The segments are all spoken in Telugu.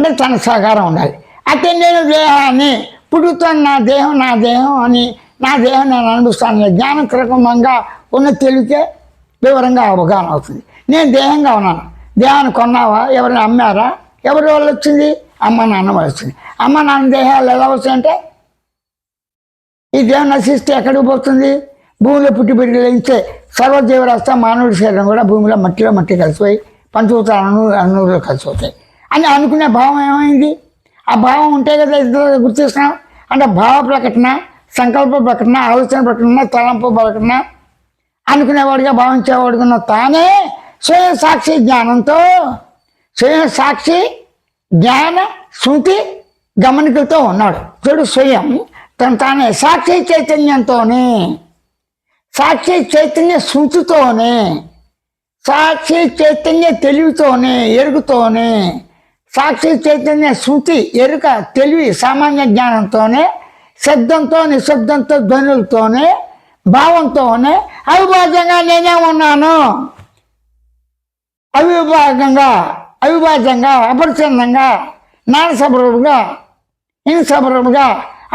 అంటే తన సహకారం ఉండాలి. అయితే నేను దేహాన్ని పుట్టుతాను, నా దేహం అని నా దేహం నేను అనుభవిస్తాను జ్ఞానం క్రమంగా ఉన్న తెలివికే వివరంగా అవగాహన అవుతుంది. నేను దేహంగా ఉన్నాను. దేహాన్ని కొన్నావా? ఎవరిని అమ్మారా? ఎవరి వల్ల వచ్చింది? అమ్మ నాన్న వల్ల వచ్చింది. అమ్మ నాన్న దేహాలు ఎలా వస్తాయంటే ఈ దేహం నశిస్తే ఎక్కడికి పోతుంది? భూమిలో పుట్టి పెరిగి లేస్తే సర్వజీవరాస్త మానవుడి శరీరం కూడా భూమిలో మట్టి కలిసిపోయి పంచభూతాల అణువులు కలిసిపోతాయి అని అనుకునే భావం ఏమైంది? ఆ భావం ఉంటే కదా ఇద్దరు గుర్తిస్తున్నాం. అంటే భావ ప్రకటన, సంకల్ప ప్రకటన, ఆలోచన ప్రకటన, తలంపు ప్రకటన అనుకునేవాడిగా భావించేవాడుకున్న తానే స్వయం సాక్షి జ్ఞానంతో, స్వయం సాక్షి జ్ఞాన స్మృతి గమనికలతో ఉన్నాడు. చూడు, స్వయం తానే సాక్షి చైతన్యంతోనే, సాక్షి చైతన్య స్మృతితోనే, సాక్షి చైతన్య తెలివితోనే, ఎరుగుతోనే, సాక్షి చైతన్య స్మృతి ఎరుక తెలివి సామాన్య జ్ఞానంతోనే, శబ్దంతో నిశ్శబ్దంతో ధ్వనులతోనే, భావంతోనే అవిభాజ్యంగా నేనే ఉన్నాను. అవిభాజ్యంగా అపరిచ్ఛిన్నంగా, నానసబరువుగా, ఇన్సబరువుగా,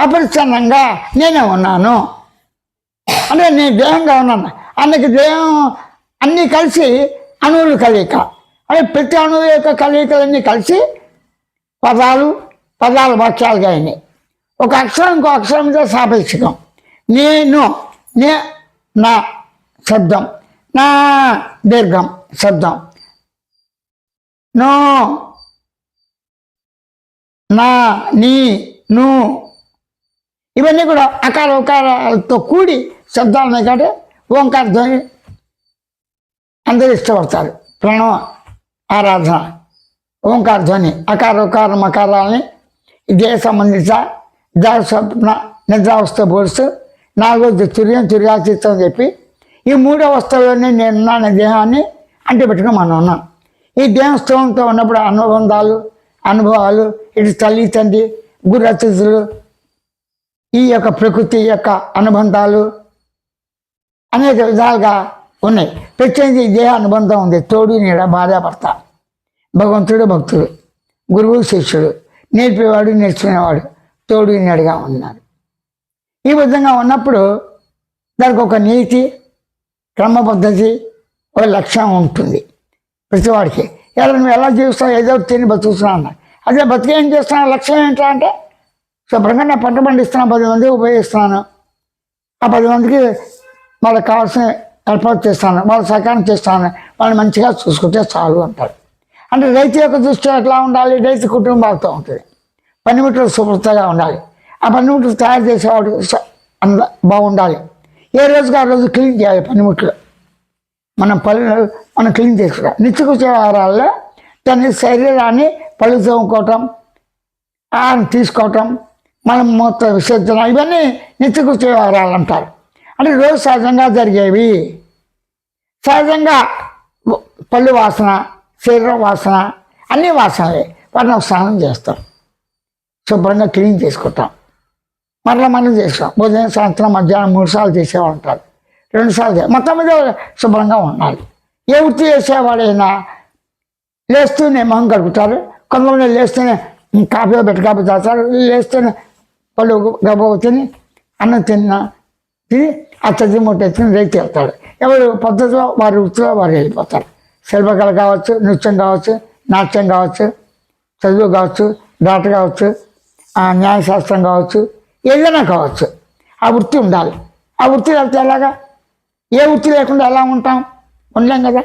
అపరిచ్ఛిన్నంగా నేనే ఉన్నాను. అంటే నేను దేహంగా ఉన్నాను. అందుకే దేహం అన్నీ కలిసి అణువులు కలయిక. అంటే ప్రతి అణువు యొక్క కలయికలన్నీ కలిసి పదాలు వాక్యాలుగా అయినాయి. ఒక అక్షరం ఇంకో అక్షరంతో సాపేక్షకం. నేను నా శబ్దం, నా దీర్ఘం శబ్దం, నో నా నీ ను ఇవన్నీ కూడా అకార ఉకారాలతో కూడి శబ్దాలు ఉన్నాయి. కాబట్టి ఓంకార ధ్వని అందరూ ఇష్టపడతారు. ప్రణవ ఆరాధన, ఓంకార ధ్వని, అకార ఉకార మకారాలని దేహ సంబంధిత స్వప్న నిద్రావస్థ పోలుస్తూ నాలుగోది తుర్యాచిత్తం చెప్పి ఈ మూడో వస్తువులోనే నేనున్నాను దేహాన్ని అంటిపెట్టుకుని మనం ఉన్నాం. ఈ దేహం స్థూలంతో ఉన్నప్పుడు అనుభవాలు ఇటు తల్లి తండ్రి గురు అతిథులు ఈ యొక్క ప్రకృతి యొక్క అనుబంధాలు అనేక విధాలుగా ఉన్నాయి. ప్రత్యేకించి దేహ అనుబంధం ఉంది. తోడు నీడ, భార్యాభర్త, భగవంతుడు భక్తుడు, గురువు శిష్యుడు, నేర్పేవాడు నేర్చుకునేవాడు తోడు నీడగా ఉన్నారు. ఈ విధంగా ఉన్నప్పుడు దానికి ఒక నీతి, క్రమ పద్ధతి, ఒక లక్ష్యం ఉంటుంది ప్రతివాడికి. నువ్వు ఎలా జీవిస్తావు? ఏదో తిని బతుకుతున్నావు అన్న. అదే బతికి ఏం చేస్తున్నావు? లక్ష్యం ఏంటంటే అంటే శుభ్రంగా నా పంట పండిస్తున్నాను, 10 మందికి ఉపయోగిస్తున్నాను, ఆ 10 మందికి వాళ్ళకి కావాల్సిన ఏర్పాటు చేస్తాను, వాళ్ళ సహకారం చేస్తాను, వాళ్ళని మంచిగా చూసుకుంటే చాలు అంటారు. అంటే రైతు యొక్క దృష్టి ఎట్లా ఉండాలి? రైతు కుటుంబాలతో ఉంటుంది. పనిముట్లు శుభ్రతగా ఉండాలి. ఆ పనిముట్లు తయారు చేసేవాడు బాగుండాలి. ఏ రోజుకి ఆ రోజు క్లీన్ చేయాలి. పనిముట్లు మనం క్లీన్ చేసుకోవాలి. నిత్యకృత్య వ్యవహారాల్లో తన శరీరాన్ని పళ్ళు తోముకోవటం, ఆహారం తీసుకోవటం, మనం మూత్ర విసర్జన, ఇవన్నీ నిత్యకృత్య వ్యవహారాలు అంటారు. అంటే రోజు సహజంగా జరిగేవి. సహజంగా పళ్ళు వాసన, శరీరం వాసన, అన్ని వాసనలే. వాటిని స్నానం చేస్తాం, శుభ్రంగా క్లీన్ చేసుకుంటాం, మరలా మనం చేస్తాం. ఉదయం సాయంత్రం మధ్యాహ్నం 3 సార్లు చేసేవాళ్ళు ఉంటారు, 2 సార్లు మొత్తం మీద శుభ్రంగా ఉండాలి. ఏ వృత్తి చేసేవాడైనా లేస్తూనే మొహం కడుపుతారు. కొంతమంది లేస్తూనే కాఫీ కాఫీ తాగుతారు. లేస్తూనే పళ్ళు గర్భవతిని అన్నం తిని అత్తది మూట ఎత్తుకుని రైతు వెళ్తాడు. ఎవరు పద్ధతిలో వారి వృత్తిలో వారు వెళ్ళిపోతారు. శిల్పకళ కావచ్చు, నృత్యం కావచ్చు, నాట్యం కావచ్చు, చదువు కావచ్చు, డాక్టర్ కావచ్చు, న్యాయశాస్త్రం కావచ్చు, ఏదైనా కావచ్చు, ఆ వృత్తి ఉండాలి. ఆ వృత్తి వెళ్తే ఎలాగా? ఏ వృత్తి లేకుండా ఎలా ఉంటాం? ఉండలేం కదా.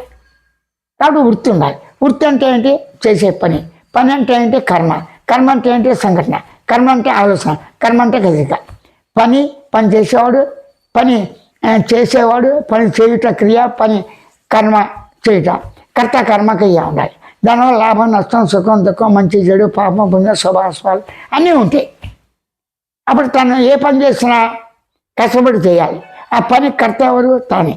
కాబట్టి వృత్తి ఉండాలి. వృత్తి అంటే ఏంటి? చేసే పని. పని అంటే ఏంటి? కర్మ. కర్మ అంటే ఏంటి? సంఘటన. కర్మ అంటే ఆలోచన. కర్మ అంటే కదలిక. పని చేసేవాడు, పని చేసేవాడు, పని చేయుట క్రియ, పని కర్మ చేయుట, కర్త కర్మక్రియ ఉండాలి. దానివల్ల లాభం, నష్టం, సుఖం, దుఃఖం, మంచి చెడు, పాపం, పుణ్యం, శుభాశుభాలు అన్నీ ఉంటాయి. అప్పుడు తను ఏ పని చేసినా కష్టపడి చేయాలి. ఆ పని కర్త ఎవరు? తానే.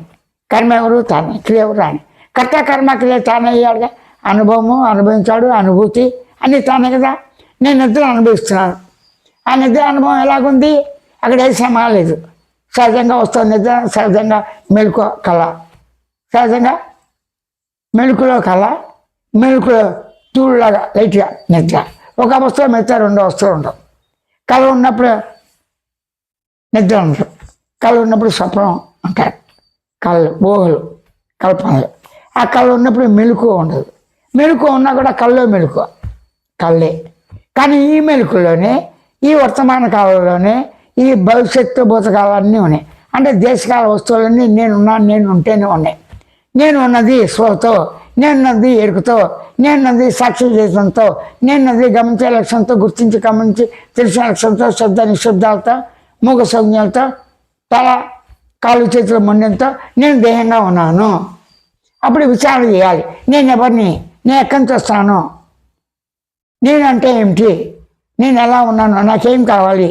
కర్మ ఎవరు? తానే. క్రియ ఎవరు? తానే. కర్త కర్మ క్రియ తానే అయ్యాడుగా. అనుభవము అనుభవించాడు, అనుభూతి అన్నీ తానే కదా. నేను నిద్ర అనుభవిస్తున్నాను. ఆ నిద్ర అనుభవం ఎలాగుంది? అక్కడ ఏ శ్రమ లేదు. సహజంగా వస్తుంది నిద్ర. సహజంగా మెలకు కళ, సహజంగా మెలకులో కళ, మెలకులో తూడులాగా లైట్గా నిద్ర. ఒక అవస్థలో మిగతా రెండో అవస్థలు ఉండవు. కళ ఉన్నప్పుడు నిద్ర ఉంటారు, కళ ఉన్నప్పుడు స్వప్నం అంటారు, కళ్ళు ఊహలు కల్పనలు. ఆ కళ్ళు ఉన్నప్పుడు మెలకు ఉండదు, మెలకు ఉన్నా కూడా కళ్ళలో మెలకు కళ్ళే. కానీ ఈ మెలకులోనే ఈ వర్తమాన కాలంలోనే ఈ భవిష్యత్తు భూతకాలన్నీ ఉన్నాయి. అంటే దేశకాల వస్తువులన్నీ నేను ఉంటేనే ఉన్నాయి. నేను ఉన్నది స్పృహతో, నేనున్నది ఎరుకుతో, నేనున్నది సాక్షి జీవితంతో, నేనున్నది గమనించే లక్ష్యంతో, గుర్తించి గమనించి తెలిసిన లక్ష్యంతో, శబ్ద నిశ్శబ్దాలతో, మూగ సంజ్ఞలతో, తల కాలు చేతుల మొండంతో నేను దేహంగా ఉన్నాను. అప్పుడు విచారణ చేయాలి, నేను ఎవరిని, నేను ఎక్కడి నుంచి వస్తాను, నేనంటే ఏమిటి, నేను ఎలా ఉన్నాను, నాకేం కావాలి.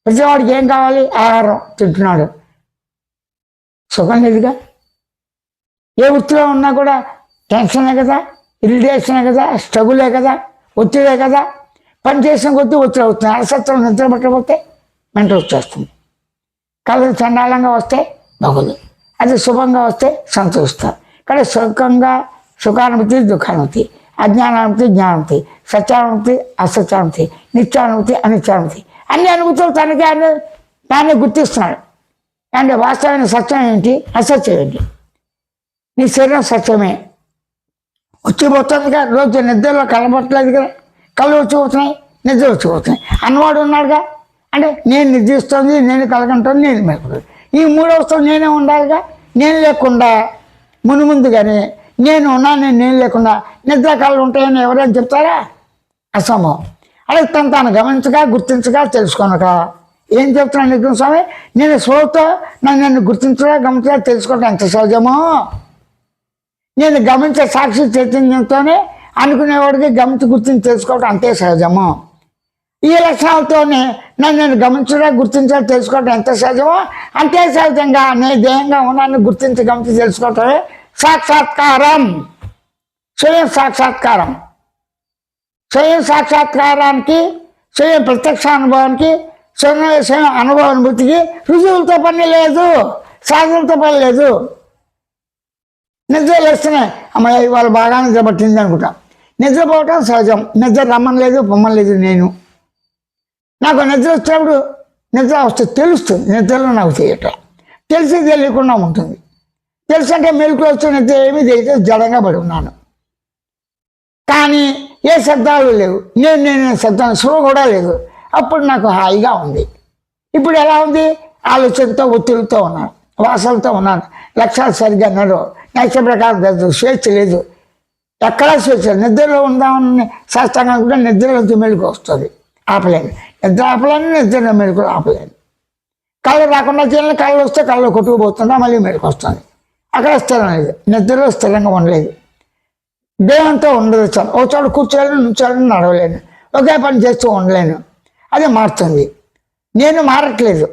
ప్రతివాడికి ఏం కావాలి, ఆహారం తింటున్నాడు, సుఖం లేదుగా. ఏ వృత్తిలో ఉన్నా కూడా టెన్షనే కదా, ఇరిటేషనే కదా, స్ట్రగులే కదా, ఒత్తిడే కదా. పని చేసిన కొద్దీ ఒత్తిడి అవుతుంది. అలసత్వం నిద్ర పట్టకపోతే మెంటల్ వచ్చేస్తుంది. కళ్ళు చండాలంగా వస్తే బాగోదు, అది శుభంగా వస్తే సంతోషిస్తారు. కానీ సుఖానుభూతి దుఃఖానుభూతి, అజ్ఞానానుభూతి జ్ఞానానుభూతి, సత్యానుభూతి అసత్యానుభూతి, నిత్యానుభూతి అనిత్యానుభూతి, అన్ని అనుభూతులు తనకే దాన్ని గుర్తిస్తున్నాడు. అంటే వాస్తవమైన సత్యం ఏంటి, అసత్యం ఏంటి. నీ శరీరం సత్యమే, వచ్చిపోతుందిగా. రోజు నిద్రలో కలపట్లేదు కదా, కళ్ళు వచ్చిపోతున్నాయి, నిద్ర వచ్చిపోతున్నాయి. అన్నవాడు ఉన్నాడుగా. అంటే నేను నిద్రిస్తుంది, నేను కలగంటుంది, నేను మెలుకుతుంది. ఈ మూడవస్థలు నేనే ఉండాలిగా. నేను లేకుండా ముందుగానే నేను ఉన్నాను, నేను లేకుండా నిద్ర కళ్ళు ఉంటాయని ఎవరైనా చెప్తారా? అసంభవం. అలాగే తాను గమనించగా, గుర్తించగా, తెలుసుకోనక ఏం చెప్తున్నాను నిజం స్వామి, నేను స్వతో నన్ను గుర్తించగా, గమనించగా, తెలుసుకోవడం ఎంత సహజమో, నేను గమనించే సాక్షి చైతన్యంతోనే అనుకునేవాడికి గమనించి గుర్తించి తెలుసుకోవడం అంతే సహజము. ఈ లక్షణాలతోనే నన్ను గమనించడం, గుర్తించడం, తెలుసుకోవడం ఎంత సహజమో అంతే సహజంగా నేను దేహంగా ఉన్నాను గుర్తించి గమనించి తెలుసుకోవటమే సాక్షాత్కారం, స్వయం సాక్షాత్కారం. స్వయం సాక్షాత్కారానికి, స్వయం ప్రత్యక్ష అనుభవానికి, స్వయం అనుభవానుభూతికి రుజువులతో పని లేదు, సాధనతో పని లేదు. నిద్ర లేస్తున్నాయి, అమ్మాయి ఇవాళ బాగా నిద్ర పట్టింది అనుకుంటాం. నిద్రపోవటం సహజం, నిద్ర రమ్మనలేదు పొమ్మలేదు. నాకు నిద్ర వచ్చినప్పుడు నిద్ర వస్తే తెలుస్తుంది, నిద్రలో నాకు తెలియటం, తెలిసి తెలియకుండా ఉంటుంది. తెలుసు అంటే మెలకు వచ్చే నిద్ర ఏమీ తెలియదు, జడంగా పడి ఉన్నాను. కానీ ఏ శబ్దాలు లేవు, నేను శబ్దాలు స్లో కూడా లేదు. అప్పుడు నాకు హాయిగా ఉంది. ఇప్పుడు ఎలా ఉంది, ఆలోచనతో ఒత్తిడితో ఉన్నాను, వాసనతో ఉన్నాను, లక్ష్యాలు సరిగ్గా నడవు, నైత్య ప్రకారం లేదు, స్వేచ్ఛ లేదు, ఎక్కడా స్వేచ్ఛ. నిద్రలో ఉందామని శాస్త్రంగా కూడా నిద్రలోంచి మెలకు వస్తుంది, ఆపలేను. నిద్ర ఆపలేను, నిద్రలో మెలకు ఆపలేను. కళ్ళు రాకుండా చేయాలి, కళ్ళు వస్తే కళ్ళు కొట్టుకుపోతుందా మళ్ళీ మెలకు వస్తుంది. అక్కడ స్థిరం లేదు, నిద్రలో స్థిరంగా ఉండలేదు. దేహంతో ఉండదు, చాలు ఒక చోట కూర్చోలేను, నుంచోలేను, నడవలేను, ఒకే పని చేస్తూ ఉండలేను. అది మారుతుంది. నేను మారట్లేదు.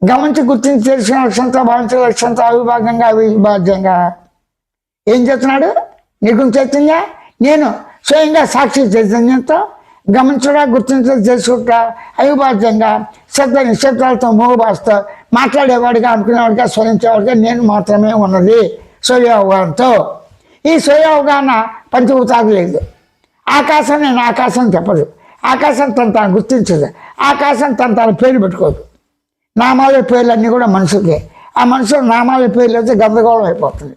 గమనించి గుర్తించి తెలిసిన లక్ష్యంతో, భావించిన లక్ష్యంతో, అవిభాగంగా అవిభాజ్యంగా ఏం చేస్తున్నాడు నిర్గుణ చైతన్య. నేను స్వయంగా సాక్షి చైతన్యంతో గమనించడా, గుర్తించడం, తెలుసుకుంటా, అవిభాజ్యంగా శబ్ద నిశ్శబ్దాలతో మోహభాషతో మాట్లాడేవాడిగా, అనుకునేవాడిగా, స్వరించేవాడిగా నేను మాత్రమే ఉన్నది స్వయ అవగాహనతో. ఈ స్వయ అవగాహన పంచభూతాలు లేదు. ఆకాశం నేను ఆకాశం చెప్పదు, ఆకాశం తాను గుర్తించదు, ఆకాశం తాను పేరు పెట్టుకోదు. నామాల పేర్లన్నీ కూడా మనుషులకే. ఆ మనుషులు నామాల పేర్లు అయితే గందరగోళం అయిపోతుంది.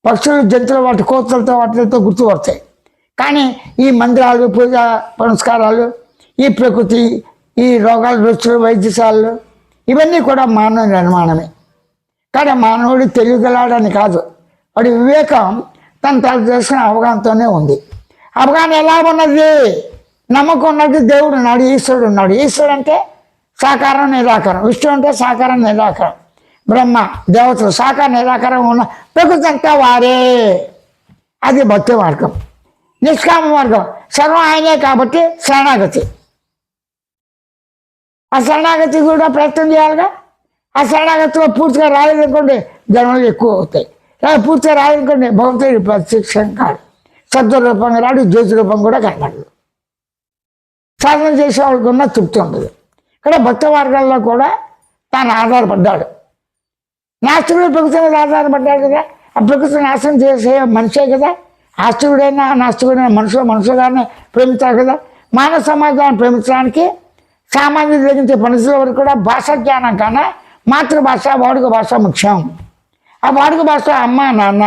పక్షులు, జంతువులు వాటి కోతలతో వాటితో గుర్తుపడతాయి. కానీ ఈ మందిరాలు, పూజ పునస్కారాలు, ఈ ప్రకృతి, ఈ రోగాలు, రుచులు, వైద్యశాలలు ఇవన్నీ కూడా మానవ నిర్మాణమే. కానీ మానవుడు తెలియగలాడని కాదు, వాడి వివేకం తను చేసిన అవగాహనతోనే ఉంది. అవగాహన ఎలా ఉన్నది, నమ్మకం ఉన్నది. దేవుడు ఉన్నాడు, ఈశ్వరుడు ఉన్నాడు. ఈశ్వరుడు అంటే సాకారం నిరాకారం, విష్ణు అంటే సాకారం నిరాకారం, బ్రహ్మ దేవతలు సాకార నిరాకారం ఉన్న ప్రకృతి అంతా వారే. అది భక్తి మార్గం. నిష్కామ మార్గం సర్వం ఆయనే కాబట్టి శరణాగతి. ఆ శరణాగతి కూడా ప్రయత్నం చేయాలిగా. ఆ శరణాగతిలో పూర్తిగా రాలేదనుకోండి జన్మలు ఎక్కువ అవుతాయి. పూర్తిగా రాలేదనుకోండి భగవంతుడి ప్రత్యక్షం కాదు, శబ్ద రూపంగా రాడు, జ్యోతి రూపం కూడా కనబడదు. సాధన చేసే వాళ్ళకి ఉన్న తృప్తి ఉండదు. ఇక్కడ భక్త మార్గాల్లో కూడా తాను ఆధారపడ్డాడు. నాస్తికుడు ప్రకృతి మీద ఆధారపడ్డాడు కదా. ఆ ప్రకృతి నాశనం చేసే మనిషే కదా. ఆస్తికుడైనా నాస్తికుడైనా మనుషులుగానే ప్రేమించారు కదా. మానవ సమాజాన్ని ప్రేమించడానికి సామాన్య జరిగించే పరిస్థితుల వరకు కూడా భాషా జ్ఞానం కన్నా మాతృభాష వాడుక భాష ముఖ్యం. ఆ వాడుక భాష అమ్మ నాన్న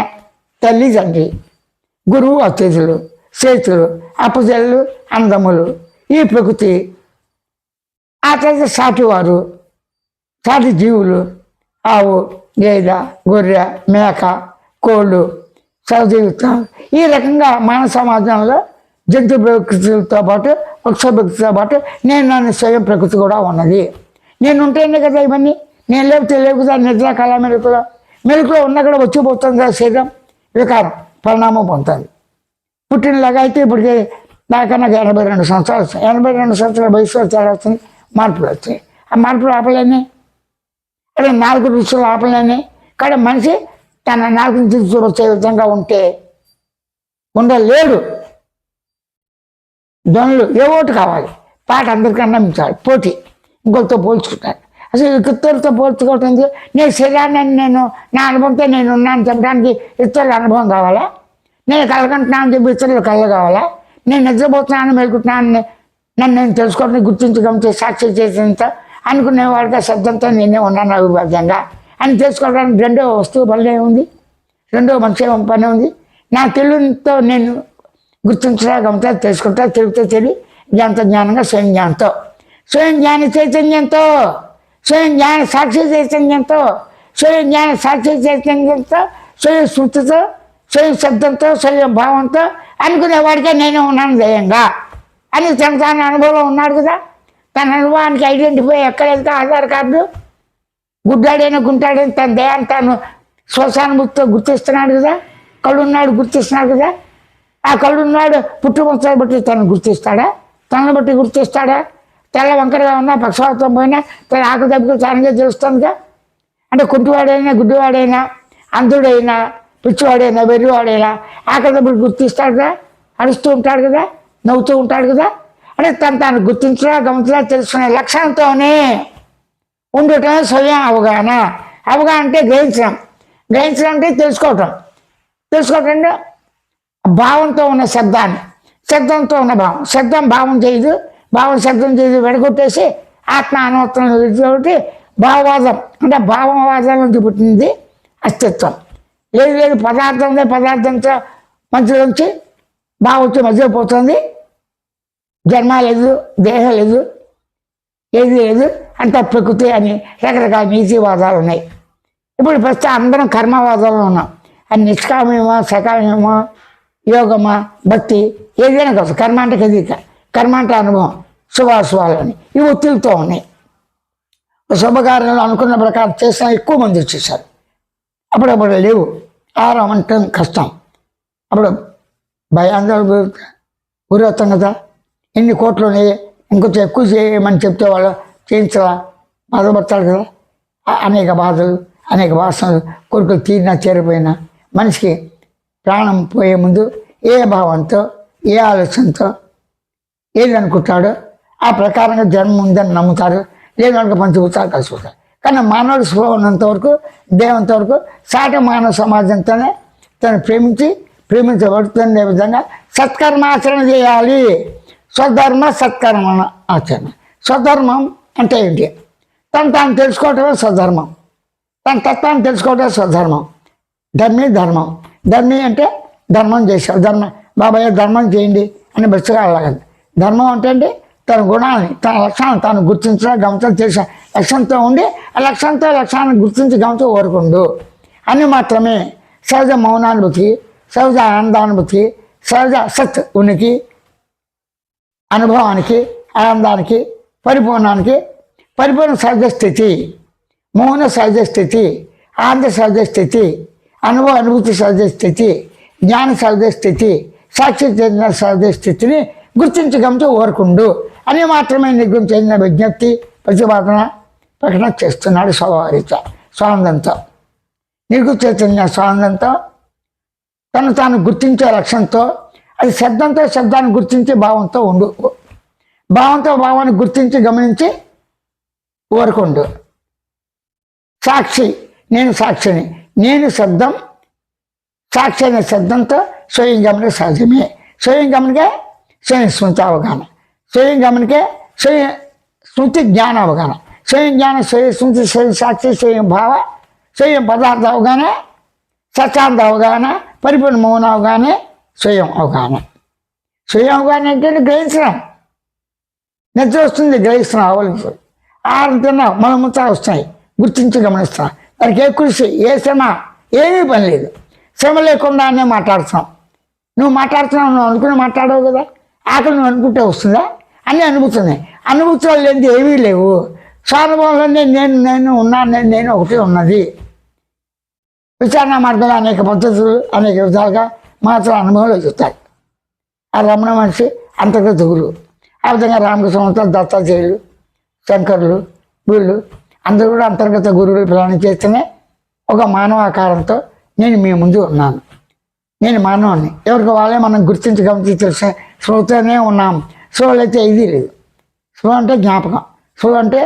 తల్లి తండ్రి గురువు అతిథులు స్నేహితులు అప్పచెల్లు అందములు ఈ ప్రకృతి ఆ తర్వాత సాటివారు సాటి జీవులు ఆవు గేదె గొర్రె మేక కోళ్ళు సహజీవితం ఈ రకంగా మానవ సమాజంలో జంతు ప్రకృతితో పాటు వృక్ష ప్రకృతితో పాటు నేను నన్ను స్వయం ప్రకృతి కూడా ఉన్నది. నేను ఉంటేనే కదా ఇవన్నీ. నేను లేకపోతే లేవు కదా నిద్ర కళ మెరుకులో ఉన్న కూడా వచ్చిపోతుంది కదా శరీరం వికారం పరిణామం పొందుతుంది. పుట్టినలాగా అయితే ఇప్పటికి నాకన్నా 82 సంవత్సరాలు వస్తాయి. 82 సంవత్సరాల వయసులో తేడా వస్తుంది, మార్పులు వస్తాయి. ఆ మార్పులు ఆపలేని అదే 4 రుచులు ఆపలేని కానీ మనిషి తన 4 రుచులు వచ్చే విధంగా ఉంటే ఉండలేడు. ధ్వనులు ఏ ఓటు కావాలి, పాట అందరికన్నా మించాలి, పోటీ ఇంకొకరితో పోల్చుకుంటారు. అసలు ఇతరులతో పోల్చుకోవటం నేను శరీరాన్ని నేను నా అనుభవంతో నేను ఉన్నాను చెప్పడానికి ఇతరుల అనుభవం కావాలా? నేను కలగంటున్నాను చెప్పి ఇతరులు కళ్ళ కావాలా? నేను నిద్రపోతున్నాను మెలుకుంటున్నాను నన్ను నేను తెలుసుకోవడం గుర్తించగలిగితే సాక్షి చేసేంత అనుకునేవాడిగా శబ్దంతో నేనే ఉన్నాను అవిభాజ్యంగా అని తెలుసుకోవడానికి రెండో వస్తువు పని ఉంది, రెండో మనిషి పని ఉంది. నా తెలుగుతో నేను గుర్తించడా గమతా తెలుసుకుంటా తిరిగితే తెలివి జ్ఞానంతో జ్ఞానంగా స్వయం జ్ఞానంతో స్వయం జ్ఞాన చైతన్యంతో స్వయం జ్ఞాన సాక్షి చైతన్యంతో స్వయం జ్ఞాన సాక్షి చైతన్యంతో స్వయం స్మృతితో స్వయం శబ్దంతో స్వయం భావంతో అనుకునేవాడికే నేను ఉన్నాను ధైర్యంగా అని తన అనుభవం ఉన్నాడు కదా. తన అనుభవానికి ఐడెంటిఫై ఎక్కడ వెళ్తే ఆధార్ కార్డు గుడ్డాడైనా గుంటాడైనా తన దయాన్ని తాను శ్వాసానుభూతితో గుర్తిస్తున్నాడు కదా. కళ్ళున్నాడు గుర్తిస్తున్నాడు కదా. ఆ కళ్ళున్నాడు పుట్టుమొత్తాలు బట్టి తను గుర్తిస్తాడా? తనను బట్టి గుర్తిస్తాడా? తెల్ల వంకరగా ఉన్నా పక్షవాతం పోయినా తన ఆకు దెబ్బకు తనగా తెలుస్తుందిగా. అంటే కుంటివాడైనా గుడ్డివాడైనా అంధుడైనా పిచ్చివాడైనా వెర్రివాడైనా ఆకలి దెబ్బలు గుర్తిస్తాడుగా, అరుస్తూ ఉంటాడు కదా, నవ్వుతూ ఉంటాడు కదా. అంటే తాను గుర్తించడా గమనించడా తెలుసుకునే లక్షణంతోనే ఉండటం స్వయం అవగాహన. అవగాహన అంటే గ్రహించడం అంటే తెలుసుకోవటం అంటే భావంతో ఉన్న శబ్దంతో ఉన్న భావం. శబ్దం భావం చేయదు, భావం శబ్దం చేయదు, వెడగొట్టేసి ఆత్మ అనవత్వం విడిచిపెట్టి భావవాదం అంటే భావవాదం నుంచి పుట్టింది అస్తిత్వం. లేదు పదార్థంతో మధ్యలోంచి భావం మధ్య పోతుంది. జన్మ లేదు, దేహం లేదు, ఏది లేదు, అంత ప్రకృతి అని రకరకాల నీతివాదాలు ఉన్నాయి. ఇప్పుడు ప్రస్తుతం అందరం కర్మవాదాలు ఉన్నాం. అది నిష్కామేమో సకామేమో యోగమా భక్తి ఏదైనా కాదు. కర్మ అంటే కదిక, కర్మ అంటే అనుభవం, శుభాశుభాలని ఇవి ఒత్తిడితో ఉన్నాయి. శుభకార్యంలో అనుకున్న ప్రకారం చేసిన ఎక్కువ మంది వచ్చేసారు. అప్పుడప్పుడు లేవు, ఆహారం అంటే కష్టం. అప్పుడు భయాందోళన గురవుతాం కదా. ఎన్ని కోట్లు ఉన్నాయి, ఇంకొంచెం ఎక్కువ చేయమని చెప్తే వాళ్ళు చేయించరా బాధపడతాడు కదా. అనేక బాధలు అనేక వాసనలు కొడుకులు తీరినా చేరిపోయినా మనిషికి ప్రాణం పోయే ముందు ఏ భావంతో ఏ ఆలోచనతో ఏది అనుకుంటాడో ఆ ప్రకారంగా జన్మ ఉందని నమ్ముతారు. లేదనుక పంచభూతాలు కలిసి పోతారు. కానీ మానవుడు స్పృహ ఉన్నంత వరకు దేవంత వరకు సాటి మానవ సమాజంతోనే తను ప్రేమించబడుతున్న విధంగా సత్కర్మాచరణ చేయాలి. స్వధర్మ సత్కర్మ ఆచరణ. స్వధర్మం అంటే ఏంటి? తాను తెలుసుకోవటమే స్వధర్మం. తన తత్వాన్ని తెలుసుకోవటమే స్వధర్మం. ధర్మీ అంటే ధర్మం చేశాడు. బాబాయ్ ధర్మం చేయండి అని బెచ్చగా అలాగదు. ధర్మం అంటే తన గుణాలని తన లక్షణాలను తాను గుర్తించడం గమనించడం చేసిన లక్ష్యంతో ఉండి ఆ లక్ష్యాన్ని గుర్తించి గమనించి ఓరుకుండు అని మాత్రమే సహజ మౌనానుభూతి, సహజ ఆనందానుభూతి, సహజ సత్ ఉనికి అనుభవానికి ఆనందానికి పరిపూర్ణ సహజ స్థితి, మౌన సహజ స్థితి, ఆనంద సహజ స్థితి, అనుభూతి సహజ స్థితి, జ్ఞాన సహజ స్థితి, సాక్షి చెందిన సహజ స్థితిని గుర్తించగంతో ఓరుకుండు అని మాత్రమే నిర్గుణ చెందిన విజ్ఞప్తి ప్రకటన చేస్తున్నాడు స్వానందంతో. నిర్గుణ చైతన్య స్వానందంతో తాను గుర్తించే లక్ష్యంతో అది శబ్దాన్ని గుర్తించి భావంతో ఉండు. భావాన్ని గుర్తించి గమనించి ఓరుకుండు. నేను సాక్షిని, నేను శబ్దం, సాక్షి అనే శబ్దంతో స్వయం గమనిక సహజమే. స్వయం గమనిక స్వయం స్మృతి అవగాహన. స్వయం గమనికే స్వయం స్మృతి జ్ఞాన అవగాహన, స్వయం జ్ఞాన స్వయం స్మృతి స్వయం సాక్షి స్వయం భావ స్వయం పదార్థ అవగాహన, సత్యాంత అవగాహన, పరిపూర్ణ మౌన అవగాహన, స్వయం అవగాహన. స్వయం అవగాహన అంటే గ్రహించడం. నిద్ర వస్తుంది, గ్రహిస్తున్నాం, అవలించాలి. ఆహారం తిన్నాం, మనముత్తాలు వస్తున్నాయి, గుర్తించి గమనిస్తున్నాం. దానికి ఏ కృషి, ఏ శ్రమ, ఏమీ పని లేదు. శ్రమ లేకుండానే మాట్లాడుతున్నాం. నువ్వు మాట్లాడుతున్నావు, నువ్వు అనుకుని మాట్లాడవు కదా. ఆకలి నువ్వు అనుకుంటే వస్తుందా? అన్నీ అనుభూతున్నాయి. అనుభూతులు లేనిది ఏమీ లేవు. స్వానుభవంలోనే నేను ఉన్నాను, నేను ఒకటి ఉన్నది. విచారణ మార్గంలో అనేక పద్ధతులు, అనేక విధాలుగా మాత్రం అనుభవంలో చెప్తారు. ఆ రమణ మనిషి అంతర్గత గురువు. ఆ విధంగా రామకృష్ణ, దత్తాత్రేయులు, శంకరులు, వీళ్ళు అందరూ కూడా అంతర్గత గురువులు ప్రయాణం చేస్తేనే ఒక మానవాకారంతో నేను మీ ముందు ఉన్నాను. నేను మానవాన్ని. ఎవరికి వాళ్ళే మనం గుర్తించి గమనించి తెలిసిన స్మృతినే ఉన్నాం. స్మృతి అయితే ఇది లేదు. స్మృతి అంటే జ్ఞాపకం, స్మృతి అంటే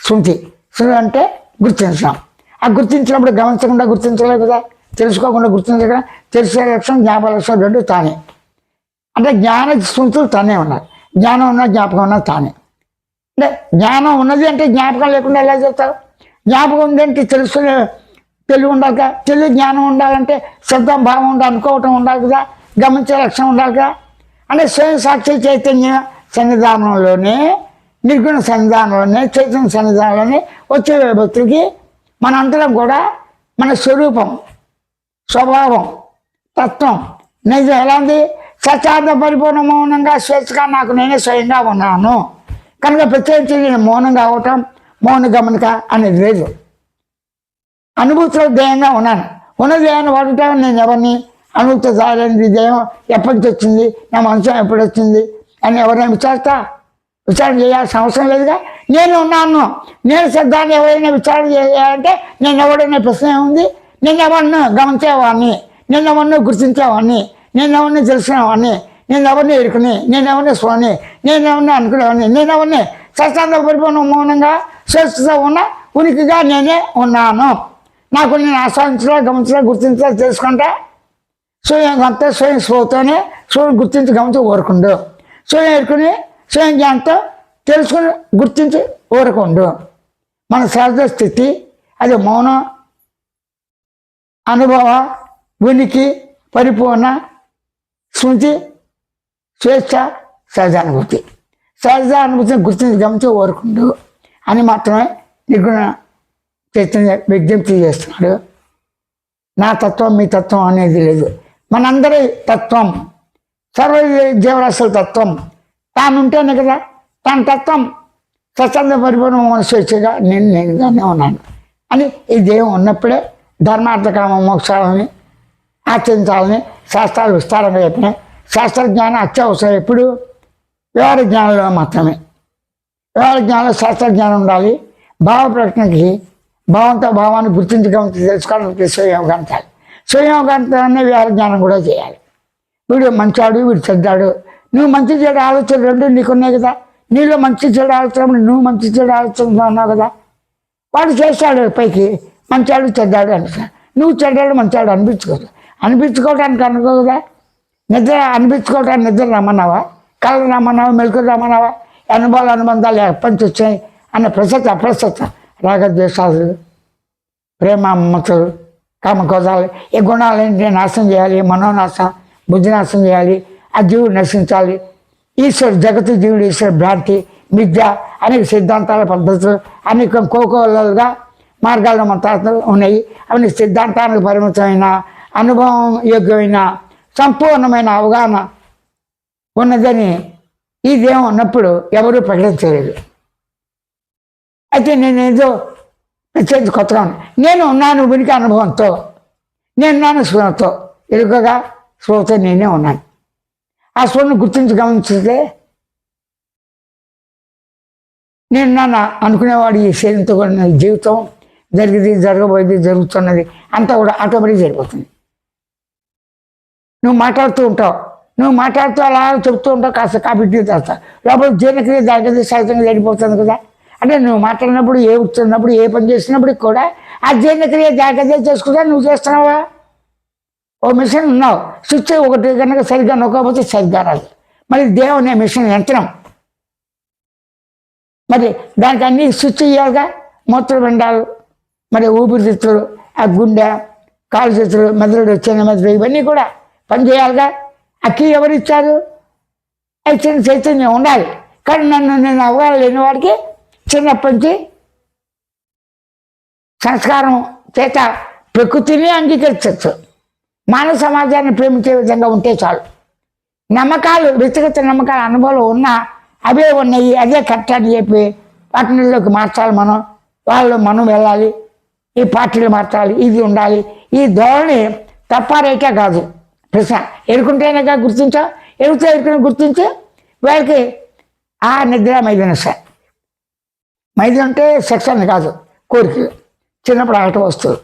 స్మృతి, స్మృతి అంటే గుర్తించడం. ఆ గుర్తించినప్పుడు గమనించకుండా గుర్తించలేదు కదా, తెలుసుకోకుండా గుర్తించకుండా. తెలిసే లక్షణం, జ్ఞాపక లక్షణం రెండు తానే. అంటే జ్ఞాన స్మృతులు తానే ఉన్నారు. జ్ఞానం ఉన్న జ్ఞాపకం ఉన్న తానే. అంటే జ్ఞానం ఉన్నది అంటే జ్ఞాపకం లేకుండా ఎలా చెప్తారు? జ్ఞాపకం ఉందంటే తెలుసుకునే తెలివి ఉండాలి కదా. తెలివి జ్ఞానం ఉండాలంటే శబ్దం భావం ఉండాలి, అనుకోవటం ఉండాలి కదా, గమనించే లక్షణం ఉండాలి కదా. అంటే స్వయం సాక్షి చైతన్య సన్నిధానంలోనే, నిర్గుణ సన్నిధానంలోనే, చైతన్య సన్నిధానంలోనే వచ్చే భక్తులకి మనందరం కూడా మన స్వరూపం, స్వభావం, తత్వం, నిజం ఎలా ఉంది? సత్యార్థ పరిపూర్ణ మౌనంగా స్వేచ్ఛగా నాకు నేనే స్వయంగా ఉన్నాను. కనుక ప్రత్యేకించి నేను మౌనంగా అవటం, మౌన గమనిక అనేది లేదు. అనుభూతిలో ధ్యేయంగా ఉన్నాను. ఉన్న ధ్యేయాన్ని వాడటం నేను ఎవరిని అనుభూతి సాగలేని ధ్యేయం ఎప్పటి నుంచి వచ్చింది, నా మనసు ఎప్పుడు వచ్చింది అని ఎవరైనా విచారణ చేయాల్సిన అవసరం లేదుగా. నేను ఉన్నాను. నేను సిద్ధాన్ని ఎవరైనా విచారణ చేయాలంటే నేను ఎవడైనా ప్రశ్న ఏముంది? నేను ఎవరిని గమనించేవాడిని, నేను ఎవరిని గుర్తించేవాడిని, నేను ఎవరిని తెలిసినవాడిని, నేను ఎవరిని ఎరుకుని, నేను ఎవరిని స్వామి, నేను ఎవరిని అనుకునేవాడిని, నేను ఎవరిని సత్యాంత పరిపూర్ణ మౌనంగా స్వేచ్ఛగా ఉన్న ఉనికిగా నేనే ఉన్నాను. నాకు నేను ఆస్వాదించడా, గమనించడా, గుర్తించడా, తెలుసుకుంటా. స్వయం గంత స్వయం స్వతోనే స్వయం గుర్తించి గమనించి ఊరకుండు. స్వయం ఎరుకుని స్వయం జ్ఞానంతో తెలుసుకుని గుర్తించి ఊరకుండు. మన సహజ స్థితి అది మౌనం, అనుభవ, ఉనికి, పరిపూర్ణ స్మృతి, స్వేచ్ఛ, సహజానుభూతి. సహజానుభూతిని గుర్తించి గమనించి ఊరకుండు అని మాత్రమే నిర్గుణ చైతన్య విజ్ఞప్తి చేస్తున్నాడు. నా తత్వం, మీ తత్వం అనేది లేదు. మనందరి తత్వం, సర్వ జీవరాశుల తత్వం తాను ఉంటేనే కదా. తన తత్వం స్వచ్ఛంద పరిపూర్ణ స్వేచ్ఛగా నేనుగానే ఉన్నాను అని ఈ దేవం ఉన్నప్పుడే ధర్మార్థ కామ మోక్షాలని ఆచరించాలని శాస్త్రాలు విస్తారంగా చెప్పినాయి. శాస్త్రజ్ఞానం అత్యవసరం ఎప్పుడు? వ్యవహార జ్ఞానంలో మాత్రమే. వ్యవహార జ్ఞానంలో శాస్త్రజ్ఞానం ఉండాలి. భావ ప్రకటనకి భావంతో భావాన్ని గుర్తించి గమనించి తెలుసుకోవడానికి స్వయంగాంతాలి. స్వయంగాంతాన్ని వ్యవహార జ్ఞానం కూడా చేయాలి. వీడు మంచాడు, వీడు చెడ్డాడు. నువ్వు మంచి చెడు ఆలోచన రెండు నీకున్నాయి కదా. నీలో మంచి చెడు ఆలోచన, నువ్వు మంచి చెడు ఆలోచన ఉన్నావు కదా. వాడు చేస్తాడు పైకి మంచాడు చెడ్డాడు అంటున్నాడు. నువ్వు చెడ్డాడు మంచాడు అనిపించుకోవడానికి అనుకో కదా. నిద్ర అనిపించుకోవడానికి నిద్ర రమ్మన్నావా, కళలు రమ్మన్నావా, మెలకులు రమ్మన్నావా? అనుబంధాలు ఎప్పటి నుంచి వచ్చాయి అన్న ప్రసక్త అప్రసక్త, రాగద్వేషాలు, ప్రేమ మమతలు, కామకోదాలు, ఈ గుణాలన్నింటినీ నాశనం చేయాలి. మనోనాశనం, బుద్ధి నాశనం చేయాలి. ఆ జీవుడు నశించాలి. ఈశ్వరు జగత్తు జీవుడు ఈశ్వరు భ్రాంతి, మిథ్య, అనేక సిద్ధాంతాల పద్ధతులు, అనేక కోకోలలుగా మార్గాలు మతాలు ఉన్నాయి. అవన్నీ సిద్ధాంతానికి పరిమితమైన, అనుభవం యోగ్యమైన, సంపూర్ణమైన అవగాహన ఉన్నదని ఈ దేవం ఉన్నప్పుడు ఎవరూ ప్రకటించలేదు. అయితే నేనేదో ప్రత్యేక కొత్తగా నేను ఉన్నాను ఉనికి అనుభవంతో, నేనున్నాను స్పృహతో, ఎరుకగా స్పృహతో నేనే ఉన్నాను. ఆ స్పృహను గుర్తించి గమనించితే నేనున్నాను అనుకునేవాడు ఈ శరీరంతో కూడా జీవితం జరిగింది, జరగబోయేది, జరుగుతున్నది అంతా కూడా ఆటోమేటిక్ జరిగిపోతుంది. నువ్వు మాట్లాడుతూ ఉంటావు, నువ్వు మాట్లాడుతూ అలా చెప్తూ ఉంటావు, కాస్త కాపీ టీ తాస్తావు, లోపల జీర్ణక్రియ జరగదు, సహజంగా జరిగిపోతుంది కదా. అంటే నువ్వు మాట్లాడినప్పుడు, ఏ ఉడుతున్నప్పుడు, ఏ పని చేసినప్పటికి కూడా ఆ జీర్ణక్రియ జాగ్రత్త చేసుకుంటా నువ్వు చేస్తున్నావా? ఓ మిషన్ ఉన్నావు, స్విచ్ ఒకటి కనుక సరిగ్గా నొక్కకపోతే సరిగ్గా రాదు. మరి దేవుని మిషన్ యంత్రం, మరి దానికి అన్ని స్విచ్ ఇవ్వాలిగా, మూత్రపిండాలు, మరి ఊపిరితిత్తులు, ఆ గుండె, కాలు చేతులు, మెదడు, చిన్న మెదడు, ఇవన్నీ కూడా పనిచేయాలిగా. అక్కి ఎవరు ఇచ్చారు? చిన్న చైతన్యం ఉండాలి. కానీ నేను అవగాహన లేని వాడికి చిన్నప్పటి నుంచి సంస్కారం చేత ప్రకృతిని అంగీకరించవచ్చు. మానవ సమాజాన్ని ప్రేమించే విధంగా ఉంటే చాలు. నమ్మకాలు, వ్యక్తిగత నమ్మకాల అనుభవాలు ఉన్నా అవే ఉన్నాయి, అదే కరెక్ట్ అని చెప్పి పార్టీలోకి మార్చాలి. మనం వెళ్ళాలి, ఈ పార్టీలు మార్చాలి, ఇది ఉండాలి, ఈ ధోరణి తప్ప రైటే కాదు. ప్రశ్న ఎరుకుంటేనే గుర్తించా, ఎరుకుని గుర్తించి వాళ్ళకి ఆ నిద్ర మైదాన సార్. మైదానం అంటే సెక్స్ అని కాదు, కోరికలు. చిన్నప్పుడు ఆట వస్తువు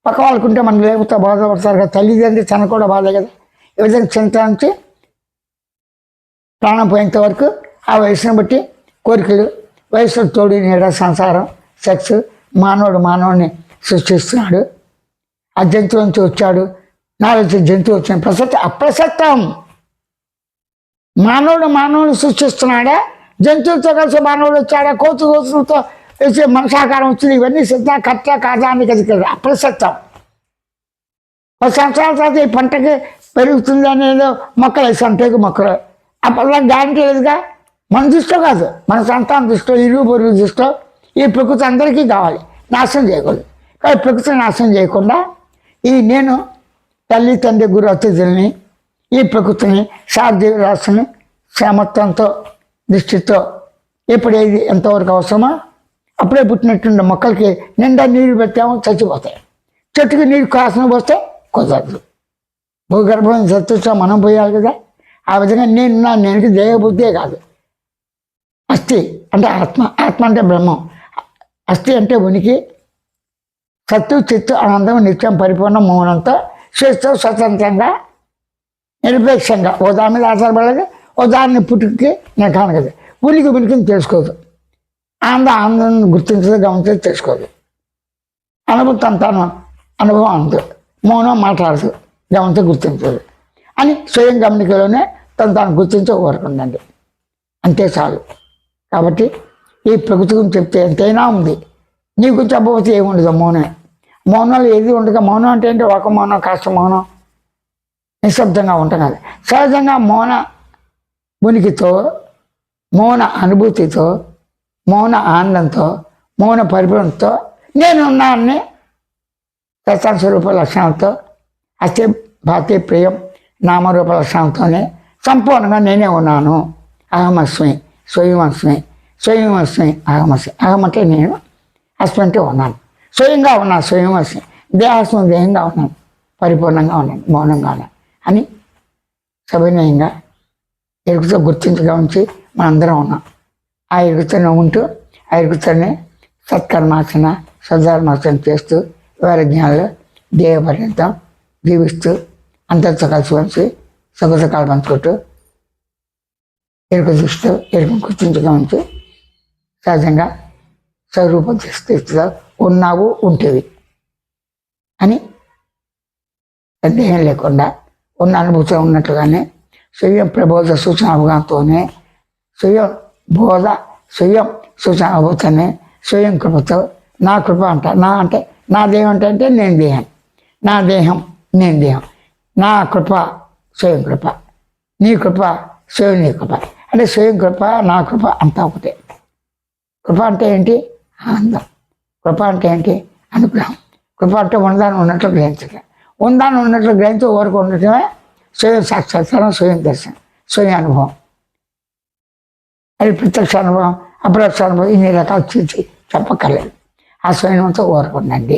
పక్క వాళ్ళకుంటే మనం లేకపోతే బాధపడతారు కదా, తల్లిదండ్రి తన కూడా బాధ కదా. ఈ విధంగా చింత నుంచి ప్రాణం పోయేంత వరకు ఆ వయసును బట్టి కోరికలు, వయసులో తోడు నీడ, సంసారం, సెక్స్. మానవుడిని సృష్టిస్తున్నాడు. ఆ జంతువు నుంచి వచ్చాడు, నాలుగు జంతువు వచ్చిన ప్రసక్తి అప్రసక్తం. మానవుడు సృష్టిస్తున్నాడా, జంతువులతో కలిసి మానవుడు వచ్చాడా, కోతులతో వచ్చి మనుషాకారం వచ్చింది, ఇవన్నీ సిద్ధ కట్ట కాదా అని కదా అప్రసక్తం. 10 సంవత్సరాల తర్వాత ఈ పంటకి పెరుగుతుంది అనేది మొక్కలు వేసాం, టేకు మొక్కలు. అప్పట్లో గ్యారంటీ లేదుగా. మన దృష్టిలో కాదు, మన సంతానం దృష్టిలో, ఇరుగు పొరుగు దృష్టిలో ఈ ప్రకృతి అందరికీ కావాలి, నాశనం చేయకూడదు. కానీ ప్రకృతిని నాశనం చేయకుండా నేను తల్లి, తండ్రి, గురు, అతిథుల్ని, ఈ ప్రకృతిని, శారీరక రాశిని శ్రమత్వంతో, దృష్టితో ఎప్పుడు ఏది ఎంతవరకు అవసరమో అప్పుడే పుట్టినట్టుండే మొక్కలకి నిండా నీరు పెట్టామో చచ్చిపోతాయి. చెట్టుకి నీరు కాసిన పోస్తే కుదరదు. భూగర్భం సత్తుతో మనం పోయాలి కదా. ఆ విధంగా నేను దేహబుద్ధే కాదు. అస్థి అంటే ఆత్మ అంటే బ్రహ్మం, అస్థి అంటే ఉనికి, సత్తు, చిత్తు, ఆనందం, నిత్యం, పరిపూర్ణ, మౌనంతో స్వేచ్ఛ, స్వతంత్రంగా, నిరపేక్షంగా. ఓ దాని మీద ఆధారపడలేదు, ఓ దాన్ని పుట్టుకి నేను కానగదు. ఉనికిని తెలుసుకోదు. ఆనందాన్ని గుర్తించదు, గమనించదు, తెలుసుకోదు. అనుభవం అందు. మౌనం మాట్లాడదు, గమనించ గుర్తించదు అని స్వయం గమనికలోనే తాను గుర్తించి కోరుకుందండి. అంతే చాలు. కాబట్టి ఈ ప్రకృతి గురించి చెప్తే ఎంతైనా ఉంది. నీ గురించి చెప్పబోతే ఏముండదు. మౌనంలో ఏది ఉండదు. మౌనం అంటే ఏంటి? ఒక మౌనం, కాస్త మౌనం, నిశ్శబ్దంగా ఉంటాం కదా. సహజంగా మౌన ఉనికితో, మౌన అనుభూతితో, మౌన ఆనందంతో, మౌన పరిపూర్ణతో నేనున్నాన్ని రసాస్వరూప లక్షణాలతో, అస్థి భాతి ప్రియం నామరూప లక్షణాలతోనే సంపూర్ణంగా నేనే ఉన్నాను. అహమస్మి, స్వయమస్మి, స్వయమస్మి, అహమస్మి. అహం అంటే నేను, అస్మి అంటే ఉన్నాను, స్వయంగా ఉన్నాను, స్వయమస్మి. దేహాస్మి, దేహంగా ఉన్నాను, పరిపూర్ణంగా ఉన్నాను, మౌనంగా ఉన్నాను అని సవినయంగా ఎరుగుతో గుర్తించగా ఉంచి మనందరం ఉన్నాం. ఆ ఎరుగుతూనే ఉంటూ ఆ ఎరుగుతూనే సత్కర్మాచన, సద్ధర్మాచన చేస్తూ వైరాగ్యాల్లో దేహపర్యంతం జీవిస్తూ అందరితో కలిసి వచ్చి సుఖసుఖాలు పంచుకుంటూ ఎరుక చూస్తూ ఎరుకను గుర్తించగా ఉంచి సహజంగా స్వరూప స్థితిలో ఉన్నావు, ఉంటేవి అని దేహం లేకుండా ఉన్న అనుభూతి ఉన్నట్లుగానే స్వయం ప్రబోధ సూచన అవగాహనతోనే స్వయం బోధ, స్వయం సూచన అవబోతోనే స్వయం కృపతో నా కృప అంట. నా అంటే నా దేహం అంటే నేను దేహం, నా దేహం నేను దేహం, నా కృప స్వయం కృప, నీ కృప స్వయం నీ కృప. అంటే స్వయం కృప, నా కృప అంతా ఒకటే. కృప అంటే ఏంటి? ఆనందం. కృప అంటే ఏంటి? అనుగ్రహం. కృప అంటే ఉన్నదాన్ని ఉన్నట్లు గ్రహించడం. ఉన్నదాన్ని ఉన్నట్లు గ్రహించి ఓరకు ఉండటమే స్వయం సాక్షాత్కారం, స్వయం దర్శనం, స్వయం అనుభవం. అది ప్రత్యక్ష అనుభవం, అప్రత్యక్ష అనుభవం, ఇన్ని రకాలు చూసి చెప్పక్కర్లేదు. ఆ స్వయంతో ఓరకు ఉండండి.